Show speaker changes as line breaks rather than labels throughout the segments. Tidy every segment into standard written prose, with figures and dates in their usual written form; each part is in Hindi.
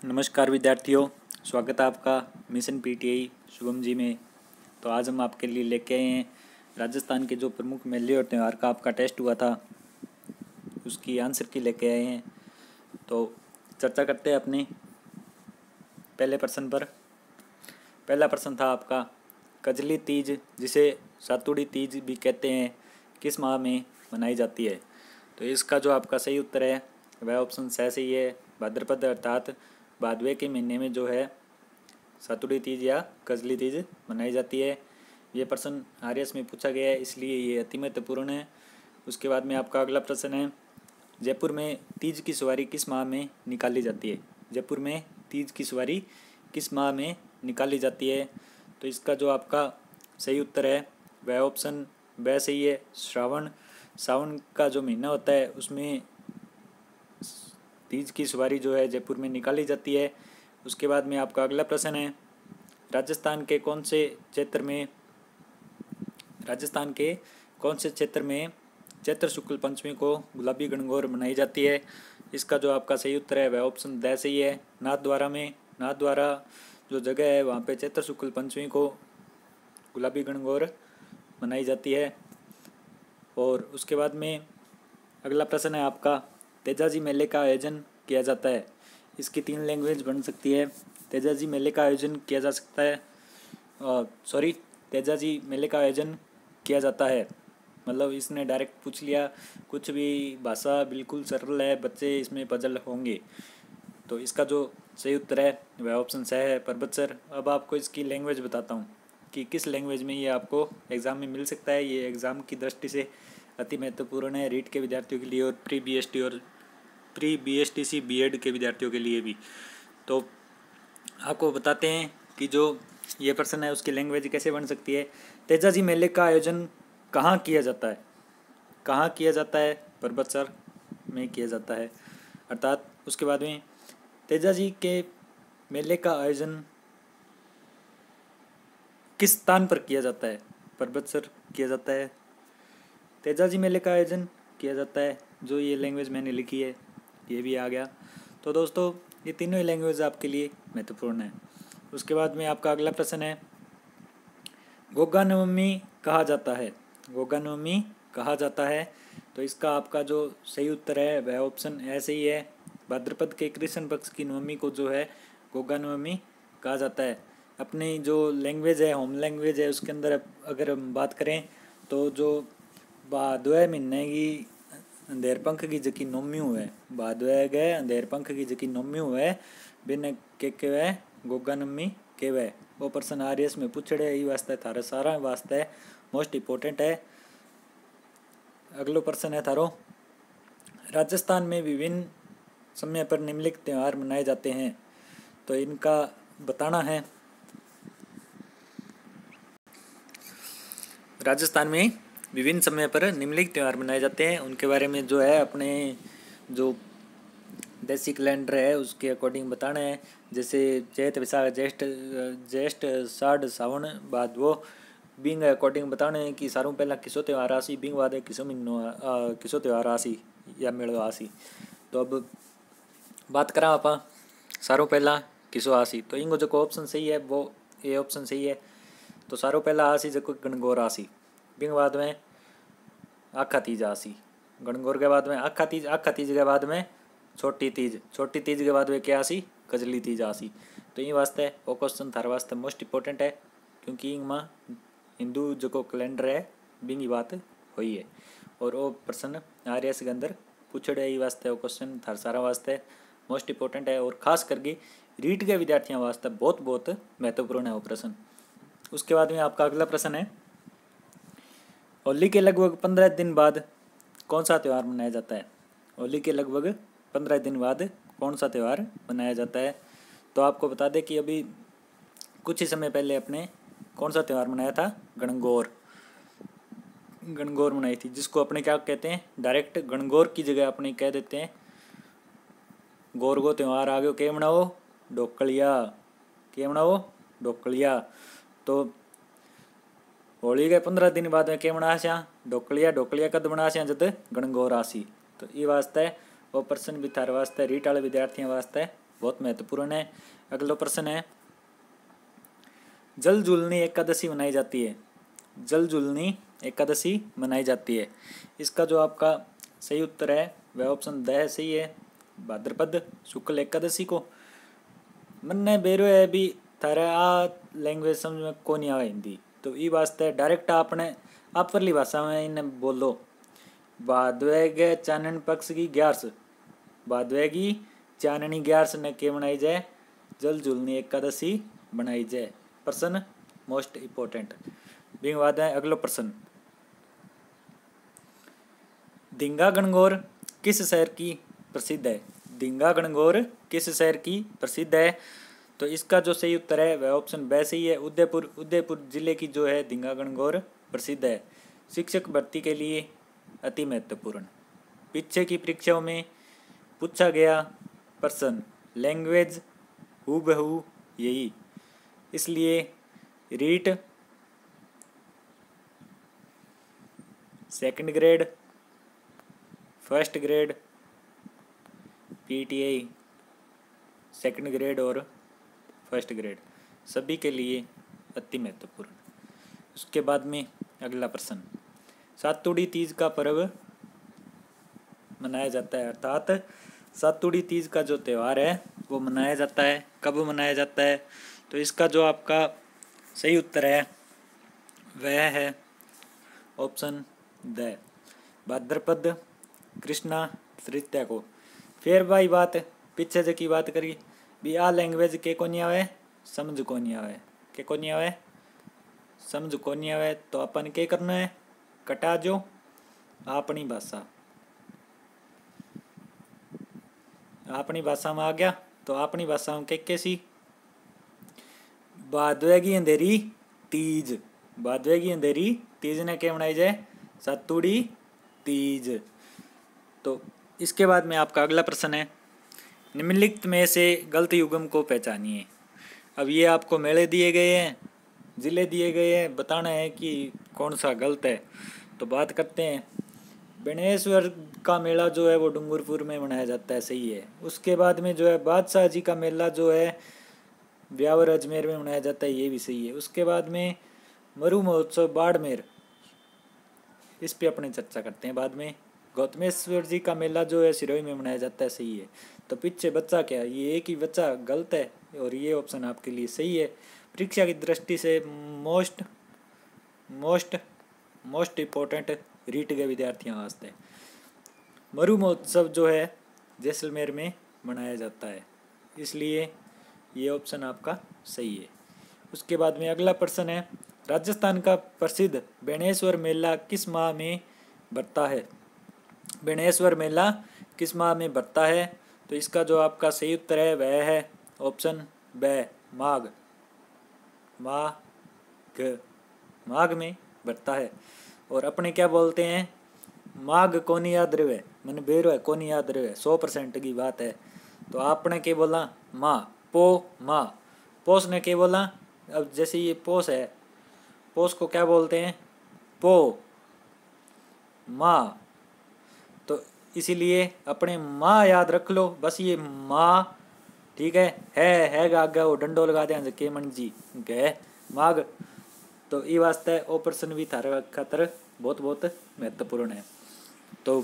नमस्कार विद्यार्थियों, स्वागत है आपका मिशन पीटीआई शुभम जी में। तो आज हम आपके लिए लेके आए हैं राजस्थान के जो प्रमुख मेले और त्यौहार का आपका टेस्ट हुआ था उसकी आंसर की लेके आए हैं। तो चर्चा करते हैं अपने पहले प्रश्न पर। पहला प्रश्न था आपका, कजली तीज जिसे सातुड़ी तीज भी कहते हैं किस माह में मनाई जाती है? तो इसका जो आपका सही उत्तर है वह ऑप्शन स सही है। भाद्रपद अर्थात भादवे के महीने में जो है सातुड़ी तीज या कजली तीज मनाई जाती है। ये प्रश्न आरएस में पूछा गया है, इसलिए ये अति महत्वपूर्ण है। उसके बाद में आपका अगला प्रश्न है, जयपुर में तीज की सवारी किस माह में निकाली जाती है? जयपुर में तीज की सवारी किस माह में निकाली जाती है? तो इसका जो आपका सही उत्तर है वह ऑप्शन ब सही है, श्रावण। सावन का जो महीना होता है उसमें तीज की सवारी जो है जयपुर में निकाली जाती है। उसके बाद में आपका अगला प्रश्न है, राजस्थान के कौन से क्षेत्र में चैत्र शुक्ल पंचमी को गुलाबी गणगौर मनाई जाती है? इसका जो आपका सही उत्तर है वह ऑप्शन द सही है, नाथद्वारा जो जगह है वहाँ पे चैत्र शुक्ल पंचमी को गुलाबी गणगौर मनाई जाती है। और उसके बाद में अगला प्रश्न है आपका, तेजाजी मेले का आयोजन किया जाता है? इसकी 3 लैंग्वेज बन सकती है। तेजाजी मेले का आयोजन किया जा सकता है तेजाजी मेले का आयोजन किया जाता है, मतलब इसने डायरेक्ट पूछ लिया। कुछ भी भाषा बिल्कुल सरल है, बच्चे इसमें पजल होंगे। तो इसका जो सही उत्तर है वह ऑप्शन स है, पर्वत सर। अब आपको इसकी लैंग्वेज बताता हूँ कि किस लैंग्वेज में ये आपको एग्ज़ाम में मिल सकता है। ये एग्ज़ाम की दृष्टि से अति महत्वपूर्ण है, रीट के विद्यार्थियों के लिए और प्री बीएसटीसी बीएड के विद्यार्थियों के लिए भी। तो आपको बताते हैं कि जो ये प्रश्न है उसकी लैंग्वेज कैसे बन सकती है। तेजाजी मेले का आयोजन कहाँ किया जाता है? कहाँ किया जाता है? पर्वत सर में किया जाता है। अर्थात उसके बाद में तेजाजी के मेले का आयोजन किस स्थान पर किया जाता है? पर्वत सर किया जाता है। तेजाजी मेले का आयोजन किया जाता है। जो ये लैंग्वेज मैंने लिखी है ये भी आ गया। तो दोस्तों ये तीनों ही लैंग्वेज आपके लिए महत्वपूर्ण है। उसके बाद में आपका अगला प्रश्न है, गोगा नवमी कहा जाता है? गोगा नवमी कहा जाता है? तो इसका आपका जो सही उत्तर है वह ऑप्शन ए सही है। भाद्रपद के कृष्ण पक्ष की नवमी को जो है गोगा नवमी कहा जाता है। अपनी जो लैंग्वेज है, होम लैंग्वेज है, उसके अंदर अगर हम बात करें तो जो भादवे महीने की अंधेर पंख की जकी नवमी हुए, भादवे गए अंधेर पंख की जकी नवमी हुए बिन के वे गोगा नवमी के वे। वो प्रश्न आरएस में पूछड़े, ये वास्ते थारे सारा वास्ते मोस्ट इम्पोर्टेंट है। अगलो प्रश्न है थारो, राजस्थान में विभिन्न समय पर निम्नलिखित त्यौहार मनाए जाते हैं, तो इनका बताना है। राजस्थान में विभिन्न समय पर निम्नलिखित त्यौहार मनाए जाते हैं, उनके बारे में जो है अपने जो देसी कैलेंडर है उसके अकॉर्डिंग बताना है। जैसे चैत वैशाख ज्येष्ठ साढ़ सावन भादवो बिंग अकॉर्डिंग बताना है कि सारों पहला किसो त्यौहार आसी, बिंग बाद किसो त्यौहार आसी या मेलो आसी। तो अब बात करा आप सारों पहला किसो आसी, तो इनको जो ऑप्शन सही है वो ये ऑप्शन सही है। तो सारों पहला आसी जो गणगौर आसी, बिंग बाद में आखा तीज आसी, गणगौर के बाद में आखा तीज के बाद में छोटी तीज के बाद में क्या आसी? कजली तीज आसी। तो ये वास्ते वो क्वेश्चन थारे वास्ते मोस्ट इम्पोर्टेंट है, क्योंकि इनमें हिंदू जो कैलेंडर है बिंगी बात हुई है और वो प्रश्न आरएस के अंदर पूछड़े, ये वास्ते वो क्वेश्चन थार सारा वास्ते मोस्ट इम्पोर्टेंट है और खास करके रीट के विद्यार्थियों वास्ते बहुत बहुत महत्वपूर्ण है वो प्रश्न। उसके बाद में आपका अगला प्रश्न है, होली के लगभग 15 दिन बाद कौन सा त्यौहार मनाया जाता है? होली के लगभग 15 दिन बाद कौन सा त्यौहार मनाया जाता है? तो आपको बता दें कि अभी कुछ ही समय पहले अपने कौन सा त्यौहार मनाया था? गणगौर मनाई थी, जिसको अपने क्या कहते हैं, डायरेक्ट गणगौर की जगह अपने कह देते हैं गोरगो त्यौहार आ गयो, के मनाओ ढोकलिया। तो होली के 15 दिन बाद में क्या मनास्या? ढोकलिया कद मनास्या? जब गणगौर आसी। तो ये वास्ते वो प्रश्न भी थारे वास्ते रीट वाले विद्यार्थियों वास्ते बहुत महत्वपूर्ण है। अगला प्रश्न है, जल जुलनी एकादशी मनाई जाती है। जल जुलनी एकादशी मनाई जाती है। इसका जो आपका सही उत्तर है वह ऑप्शन द सही है, भाद्रपद शुक्ल एकादशी को। मन्ने बेरो है भी थारे आ लैंग्वेज समझ में को नहीं आवे हिंदी, तो ई वास्ते डायरेक्ट आपने आप परली भाषा में इन्हें बोलो। भादवे के चानन पक्ष की 11, भादवे की चाननी 11 ने के मनाई जाए, जल जुलनी एकादशी बनाई जाए। प्रश्न मोस्ट इम्पोर्टेंट। बिंग बाद है अगला प्रश्न, धिंगा गणगौर किस शहर की प्रसिद्ध है। धिंगा गणगौर किस शहर की प्रसिद्ध है। तो इसका जो सही उत्तर है वह ऑप्शन ब सही है, उदयपुर जिले की जो है धिंगा गणगौर प्रसिद्ध है। शिक्षक भर्ती के लिए अति महत्वपूर्ण। पीछे की परीक्षाओं में पूछा गया प्रश्न लैंग्वेज हूबहू यही, इसलिए REET second grade, first grade, PTI second grade और फर्स्ट ग्रेड सभी के लिए अति महत्वपूर्ण। उसके बाद में अगला प्रश्न, सातुड़ी तीज का पर्व मनाया जाता है, अर्थात सातुड़ी तीज का जो त्यौहार है वो मनाया जाता है, कब मनाया जाता है। तो इसका जो आपका सही उत्तर है वह है ऑप्शन द, भाद्रपद कृष्णा तृतीया को। फिर भाई बात पीछे जो की बात करी भी आ लैंग्वेज के को नहीं आवे, समझ को नहीं आवे, के को नहीं आवे, समझ को नहीं आवे, तो अपन के करना है, कटा जो अपनी भाषा, अपनी भाषा में आ गया तो अपनी भाषा में के सी भादवे की अंधेरी तीज, भादवे की अंधेरी तीज ने क्या मनाई जाए, सातुड़ी तीज। तो इसके बाद में आपका अगला प्रश्न है, निम्नलिखित में से गलत युग्म को पहचानिए। अब ये आपको मेले दिए गए हैं, जिले दिए गए हैं, बताना है कि कौन सा गलत है। तो बात करते हैं, बेणेश्वर का मेला जो है वो डूंगरपुर में मनाया जाता है, सही है। उसके बाद में जो है बादशाह जी का मेला जो है ब्यावर अजमेर में मनाया जाता है, ये भी सही है। उसके बाद में मरु महोत्सव बाड़मेर, इस पे अपने चर्चा करते हैं बाद में। गौतमेश्वर जी का मेला जो है सिरोही में मनाया जाता है, सही है। तो पीछे बच्चा क्या है, ये एक ही बच्चा गलत है और ये ऑप्शन आपके लिए सही है। परीक्षा की दृष्टि से most most most important REET के विद्यार्थियों वास्ते मरु महोत्सव जो है जैसलमेर में मनाया जाता है, इसलिए ये ऑप्शन आपका सही है। उसके बाद में अगला प्रश्न है, राजस्थान का प्रसिद्ध बेणेश्वर मेला किस माह में बढ़ता है। बेणेश्वर मेला किस माह में बढ़ता है। तो इसका जो आपका सही उत्तर है वह है ऑप्शन ब, माघ, माघ में बढ़ता है। और अपने क्या बोलते हैं, माघ को नहीं याद रहे, मैंने बेरो है को नहीं याद रहे, 100% की बात है। तो आपने क्या बोला, माँ पो माँ, पोस ने क्या बोला, अब जैसे ये पोस है, पोस को क्या बोलते हैं, पो माँ। तो इसीलिए अपने माँ याद रख लो, बस ये माँ, ठीक है आगे वो डंडो लगा दें के मन जी गए माघ। तो ये वास्ते ओ प्रश्न भी थारे खातर बहुत बहुत महत्वपूर्ण है। तो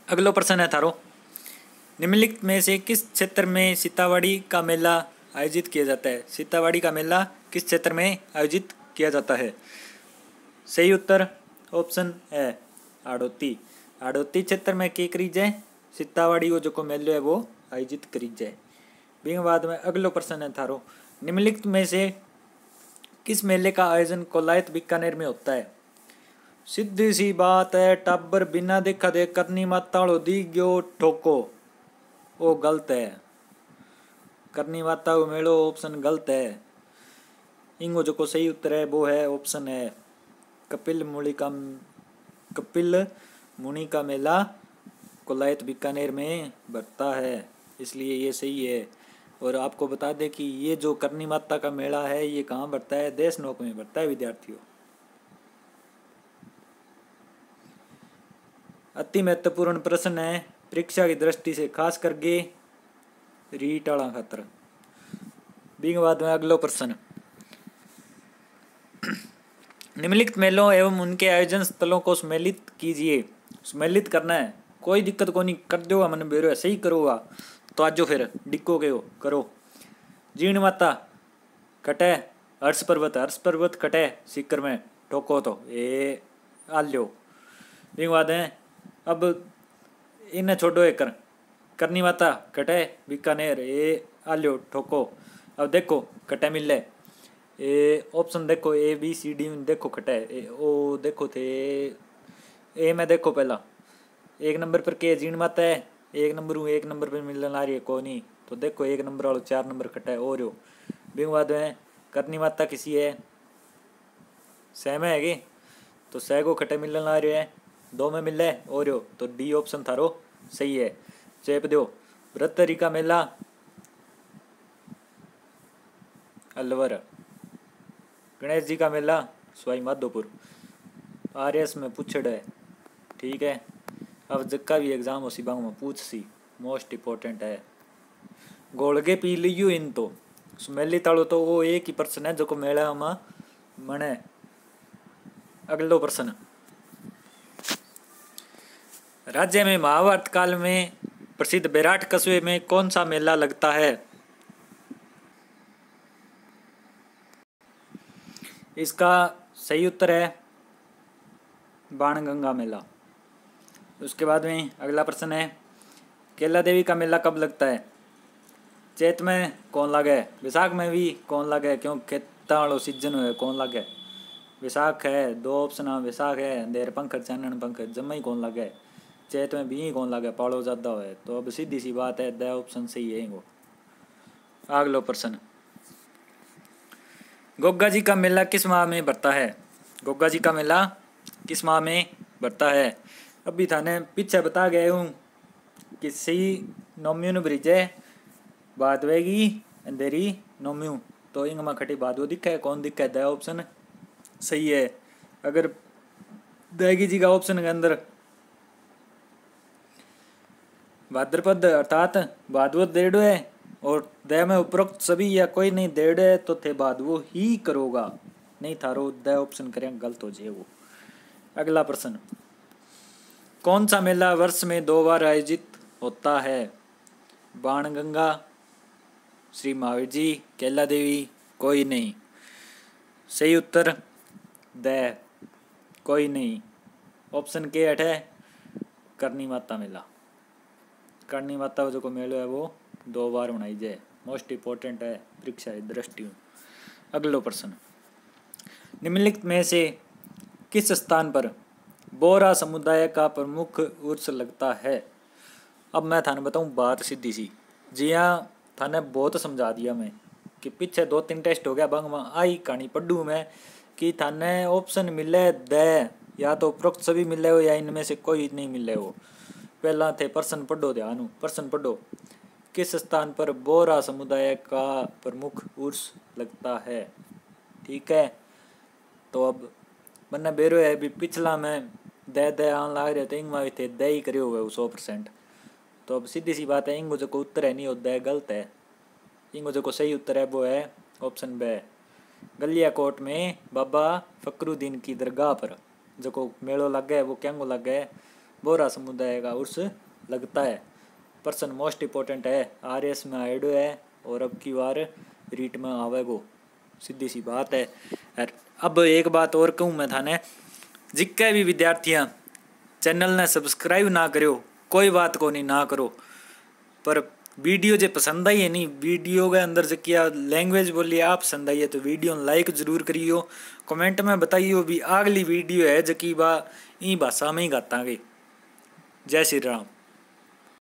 अगलो प्रश्न है थारो, निम्नलिखित में से किस क्षेत्र में सीतावाड़ी का मेला आयोजित किया जाता है। सीतावाड़ी का मेला किस क्षेत्र में आयोजित किया जाता है। सही उत्तर ऑप्शन है आड़ोती, आड़ोती क्षेत्र में के करी जाए, सीतावाड़ी को जो मेलो है वो आयोजित करी जाए। बिंग बाद में अगलो प्रश्न है थारो, निम्नलिखित में से किस मेले का आयोजन कोलायत बीकानेर में होता है। सीधी सी बात है, टाबर बिना देखा देख करनी माता दी गयो ठोको, वो गलत है। करनी माता को मेलो ऑप्शन गलत है। इंगो जो को सही उत्तर है वो है ऑप्शन है कपिल मुनि का मेला कोलायत बीकानेर में बढ़ता है, इसलिए ये सही है। और आपको बता दें कि ये जो करनी माता का मेला है ये कहाँ बढ़ता है, देशनोक में बढ़ता है विद्यार्थियों। अति महत्वपूर्ण प्रश्न है, परीक्षा की दृष्टि से खास करके रीट आला खातर। बीके बाद में अगलो प्रश्न, निम्नलिखित मेलों एवं उनके आयोजन स्थलों को सम्मिलित कीजिए। सम्मिलित करना है, कोई दिक्कत को नहीं, कर दोगा मन बेरो है, सही करोगा तो आजो फिर डिक्को के हो करो। जीण माता कटे, हर्ष पर्वत कटे सीकर में ठोको तो ये आल्यो। बीके बाद है अब इन्हें छोड़ो एकर, करनी माता कटे बीकानेर ये आल्यो ठोको। अब देखो कटे मिले ये ऑप्शन देखो ए बी सी डी में देखो कटे ओ देखो थे ए में देखो पहला 1 नंबर पर के जीण माता है, 1 नंबर पर मिलने आ रही है को नहीं, तो देखो 1 नंबर वालों 4 नंबर कटा है और बीके बाद में करनी माता किसी है सह में है तो सह को खटे मिलने आ रहे हैं, 2 में मिले और तो डी ऑप्शन थारो सही है। चेप दो बृहत्तरी का मेला अलवर, गणेश जी का मेला सवाई माधोपुर। RS में पूछड़ है, ठीक है। अब जक्का भी एग्जाम हो सी बांग में पूछ सी, मोस्ट इम्पोर्टेंट है। गोलगे पी लियो इन तो सुमेली तालो तो वो एक ही प्रश्न है जो को मेला में मने। अगलो प्रश्न, राज्य में महाभारत काल में प्रसिद्ध बैराट कस्बे में कौन सा मेला लगता है? इसका सही उत्तर है बाणगंगा मेला। उसके बाद में अगला प्रश्न है, केला देवी का मेला कब लगता है? चैत में कौन लागे, विशाख में भी कौन लागे, क्यों खेता वालों सीजन हुए कौन लागे? विशाख है, 2 ऑप्शन है, विशाख है, देर पंखर चानन पंखर जम्मा ही कौन लागे, चैत में भी कौन लागे, पाड़ो ज्यादा हुए। तो अब सीधी सी बात है, द ऑप्शन सही है वो। अगलो प्रश्न, गोगा जी का मेला किस माह में बढ़ता है? गोगा जी का मेला किस माह में बढ़ता है? अभी थाने पीछे बता गया हूँ कि सही नोम्यून ब्रिज है बादवेगी अंधेरी नोम्यू, तो इंग में खटी बादवो दिखा है, कौन दिखा है? द ऑप्शन सही है। अगर दैगी जी का ऑप्शन के अंदर भाद्रपद अर्थात भादवत देड़ो है और द में उपरोक्त सभी या कोई नहीं देड़ो है तो थे भादवो ही करोगा, नहीं थारो द ऑप्शन करें गलत हो जाए वो। अगला प्रश्न, कौन सा मेला वर्ष में 2 बार आयोजित होता है? बाणगंगा, श्री महावीर जी, केला देवी, कोई नहीं। सही उत्तर द कोई नहीं। ऑप्शन के 8 है करनी माता मेला। करनी माता जो को मेलो है वो 2 बार बनाई जाए, मोस्ट इम्पोर्टेंट है परीक्षा दृष्टि। अगलो प्रश्न, निम्नलिखित में से किस स्थान पर बोरा समुदाय का प्रमुख उर्स लगता है? अब मैं थाने बताऊं बात सीधी सी, जी हाँ थाने बहुत समझा दिया मैं कि पीछे 2-3 टेस्ट हो गया बंग में आई कहानी पढ़ू मैं कि थाने ऑप्शन मिले द या तो उपरोक्त सभी मिले हो या इनमें से कोई नहीं मिले हो। पहला थे प्रश्न पढ़ो, ध्यान प्रश्न पढ़ो, किस स्थान पर बोरा समुदाय का प्रमुख उर्स लगता है? ठीक है, तो अब बन्ना बेरो है भी पिछला में द आन लाग रहे थे, इंग में थे द ही करे हुए 100%। तो अब सीधी सी बात है, इंगो जो को उत्तर है नहीं होता है गलत है। इंगो जो को सही उत्तर है वो है ऑप्शन ब, गलिया कोट में बाबा फकरुद्दीन की दरगाह पर जो को मेलो लग गया वो क्या लग गया, बोरा समुदाय का उर्स लगता है। पर्सन मोस्ट इम्पोर्टेंट है, RS में आएडो है और अब की बार रीट में आवेगो, सीधी सी बात है। अब एक बात और कहूँ मैं थाने, जिक्के भी विद्यार्थियाँ चैनल ने सब्सक्राइब ना करो कोई बात को नहीं ना करो, पर वीडियो जो पसंद आई है नहीं, वीडियो के अंदर जो किया लैंग्वेज बोली आप पसंद आई है तो वीडियो लाइक जरूर करियो, कमेंट में बताइयो भी अगली वीडियो है जो कि बा ई भाषा में ही गातांगे। जय श्री राम।